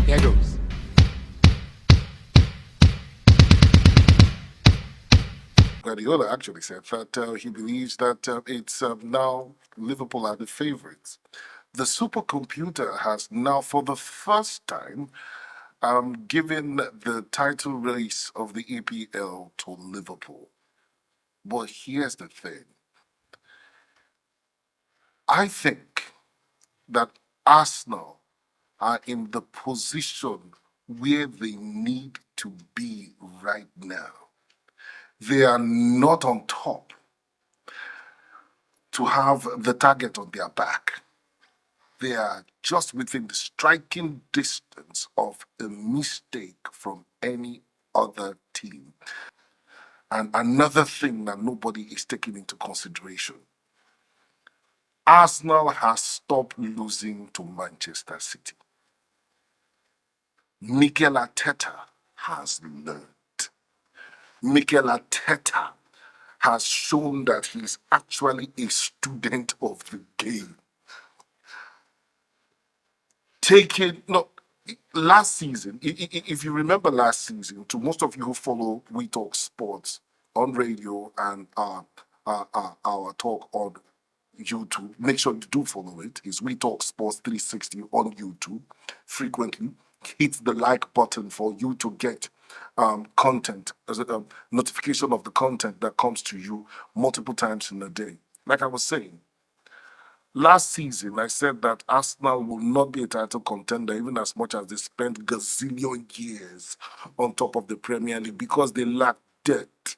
Here goes. Guardiola actually said that he believes that it's now Liverpool are the favourites. The supercomputer has now, for the first time, given the title race of the EPL to Liverpool. But here's the thing. I think that Arsenal are in the position where they need to be right now. They are not on top to have the target on their back. They are just within the striking distance of a mistake from any other team. And another thing that nobody is taking into consideration, Arsenal has stopped losing to Manchester City. Mikel Arteta has learned. Mikel Arteta has shown that he's actually a student of the game. No, last season, if you remember last season, to most of you who follow We Talk Sports on radio and our talk on YouTube, make sure you do follow it. It's We Talk Sports 360 on YouTube frequently. Hit the like button for you to get content, as a notification of the content that comes to you multiple times in a day. Like I was saying, last season, I said that Arsenal will not be a title contender even as much as they spent gazillion years on top of the Premier League because they lacked depth.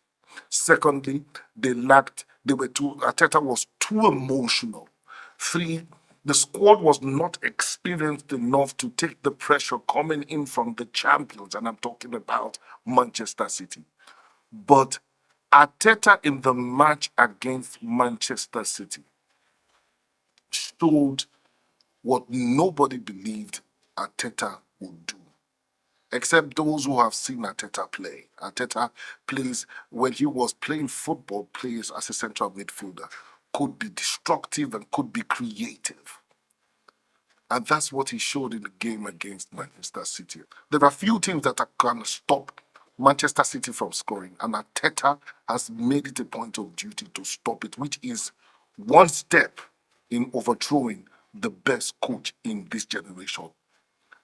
Secondly, Arteta was too emotional. Three, the squad was not experienced enough to take the pressure coming in from the champions, and I'm talking about Manchester City. But Arteta in the match against Manchester City showed what nobody believed Arteta would do, except those who have seen Arteta play. Arteta plays, when he was playing football, plays as a central midfielder, could be destructive and could be creative. And that's what he showed in the game against Manchester City. There are few teams that are going to stop Manchester City from scoring, and Arteta has made it a point of duty to stop it, which is one step in overthrowing the best coach in this generation.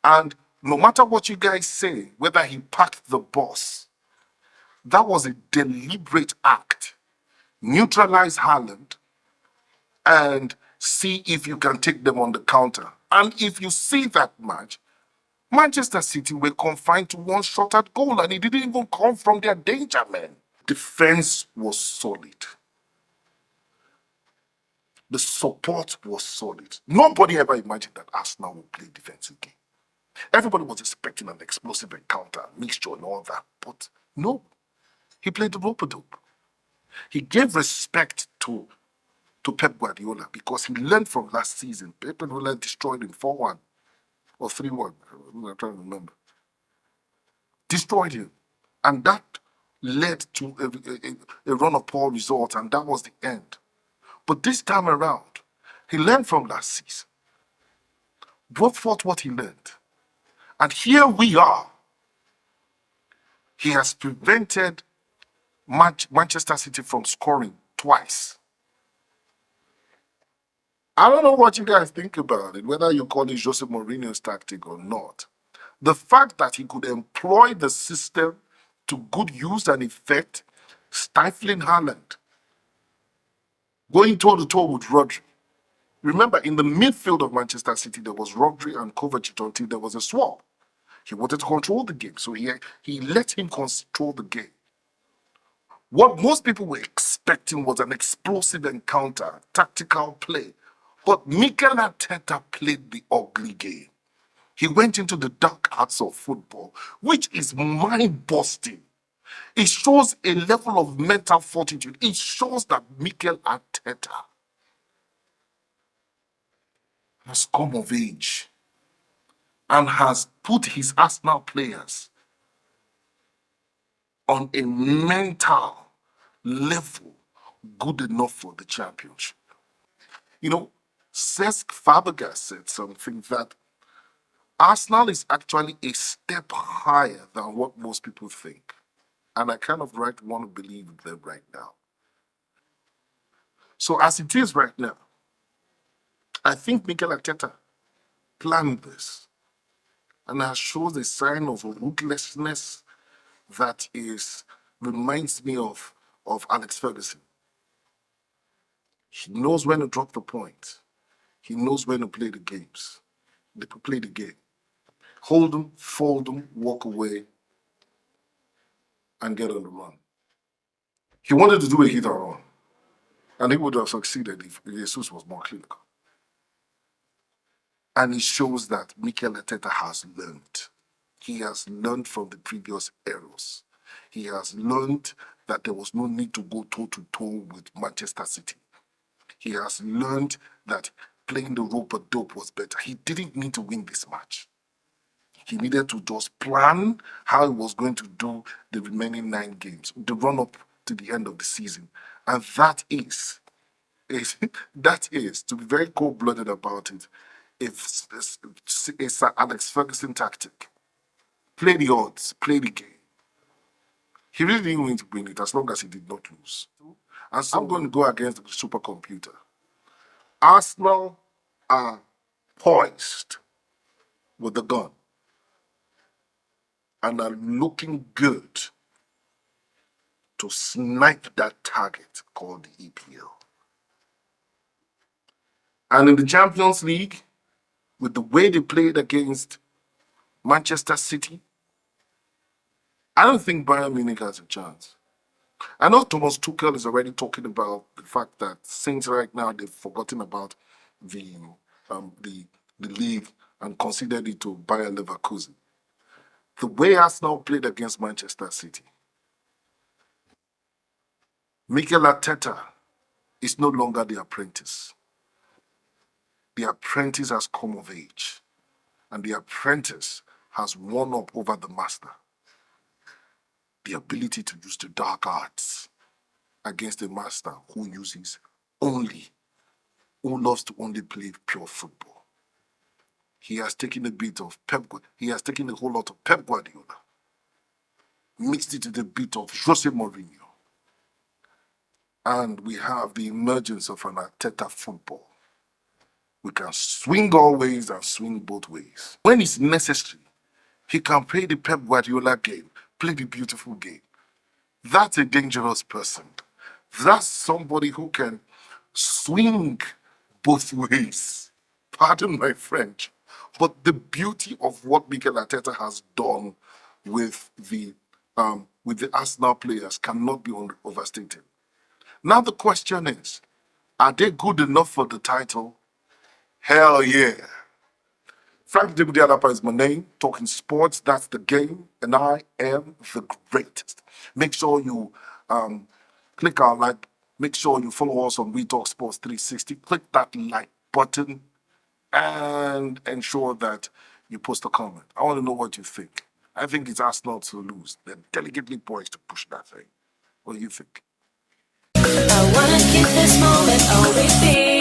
And no matter what you guys say, whether he packed the bus, that was a deliberate act. Neutralize Haaland and see if you can take them on the counter. And if you see that match, Manchester City were confined to one shot at goal, and it didn't even come from their danger men. Defense was solid. The support was solid. Nobody ever imagined that Arsenal would play defensive game. Everybody was expecting an explosive encounter, mixture, and all that. But no, he played the rope-a-dope. He gave respect to Pep Guardiola because he learned from last season. Pep Guardiola destroyed him 4-1 or 3-1. I'm trying to remember. Destroyed him. And that led to a run of poor results, and that was the end. But this time around, he learned from last season, brought forth what he learned. And here we are. He has prevented Manchester City from scoring twice. I don't know what you guys think about it, whether you call it Jose Mourinho's tactic or not. The fact that he could employ the system to good use and effect, stifling Haaland, going toe to toe with Rodri. Remember, in the midfield of Manchester City, there was Rodri and Kovacic until there was a swap. He wanted to control the game, so he let him control the game. What most people were expecting was an explosive encounter, tactical play. But Mikel Arteta played the ugly game. He went into the dark arts of football, which is mind-busting. It shows a level of mental fortitude. It shows that Mikel Arteta has come of age and has put his Arsenal players on a mental level good enough for the championship. You know, Cesc Fabregas said something that Arsenal is actually a step higher than what most people think. And I kind of want to believe them right now. So as it is right now, I think Mikel Arteta planned this and has shown a sign of ruthlessness that is reminds me of Alex Ferguson. He knows when to drop the point. He knows when to play the games. They could play the game. Hold them, fold them, walk away, and get on the run. He wanted to do a hit and run, and he would have succeeded if Jesus was more clinical. And it shows that Mikel Arteta has learned. He has learned from the previous errors. He has learned that there was no need to go toe to toe with Manchester City. He has learned that playing the rope a dope was better. He didn't need to win this match. He needed to just plan how he was going to do the remaining 9 games, the run up to the end of the season. And that is to be very cold-blooded about it. If it's an Alex Ferguson tactic, play the odds, play the game. He really didn't win to win it as long as he did not lose. And so I'm going to go against the supercomputer. Arsenal are poised with the gun and are looking good to snipe that target called the EPL. And in the Champions League, with the way they played against Manchester City, I don't think Bayern Munich has a chance. I know Thomas Tuchel is already talking about the fact that since right now they've forgotten about the um, the the league and considered it to Bayer Leverkusen. The way Arsenal played against Manchester City, Mikel Arteta is no longer the apprentice. The apprentice has come of age, and the apprentice has won up over the master. The ability to use the dark arts against a master who loves to only play pure football. He has taken a bit of he has taken a whole lot of Pep Guardiola, mixed it with a bit of Jose Mourinho, and we have the emergence of an Arteta football. We can swing all ways and swing both ways. When it's necessary, he can play the Pep Guardiola game, play the beautiful game. That's a dangerous person. That's somebody who can swing both ways. Pardon my French. But the beauty of what Mikel Arteta has done with the Arsenal players cannot be overstated. Now the question is, are they good enough for the title? Hell yeah. Frank Dibudialapa is my name. Talking sports, that's the game, and I am the greatest. Make sure you click our like. Make sure you follow us on We Talk Sports 360. Click that like button and ensure that you post a comment. I want to know what you think. I think it's Arsenal to lose. They're delicately poised to push that thing. What do you think? I wanna keep this moment on repeat.